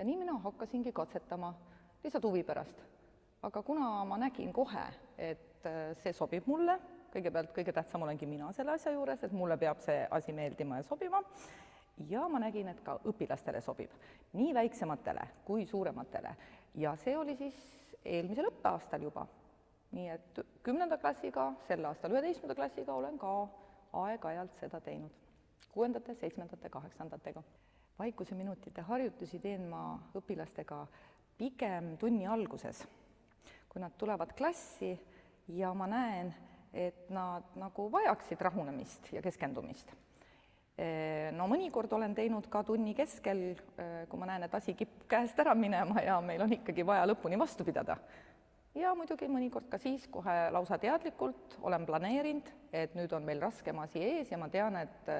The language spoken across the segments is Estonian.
ja nii mina hakkasingi katsetama lihtsalt huvi pärast. Aga kuna ma nägin kohe, et see sobib mulle, kõigepealt kõige tähtsam olengi mina selle asja juures, et mulle peab see asi meeldima ja sobima, ja ma nägin, et ka õpilastele sobib, nii väiksematele kui suurematele. Ja see oli siis eelmisel õppeaastal juba. Nii et 10. klassiga, sel aastal 11. klassiga olen ka aeg-ajalt seda teinud. 6., 7., 8. Vaikuse minutite harjutusi teen ma õpilastega pigem tunni alguses, kui nad tulevad klassi ja ma näen, et nad nagu vajaksid rahunemist ja keskendumist. No mõnikord olen teinud ka tunni keskel, kui ma näen, et asi kipub käest ära minema ja meil on ikkagi vaja lõpuni vastu pidada. Ja muidugi mõnikord ka siis kohe lausa teadlikult olen planeerinud, et nüüd on meil raskem asi ees ja ma tean, et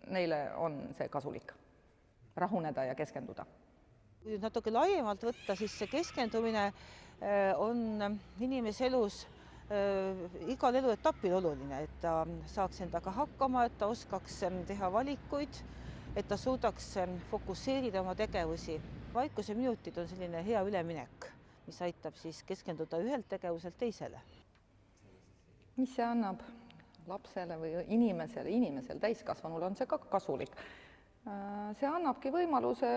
neile on see kasulik rahuneda ja keskenduda. Kui natuke laiemalt võtta, siis see keskendumine on inimese elus igal eluetapil oluline, et ta saaks endaga hakkama, et ta oskaks teha valikuid, et ta suudaks fokusseerida oma tegevusi. Vaikuse minutid on selline hea üleminek, mis aitab siis keskenduda ühelt tegevuselt teisele. Mis see annab lapsele või inimesele, täiskasvanule on see ka kasulik. See annabki võimaluse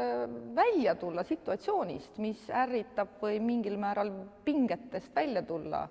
välja tulla situatsioonist, mis ärritab või mingil määral pingetest välja tulla.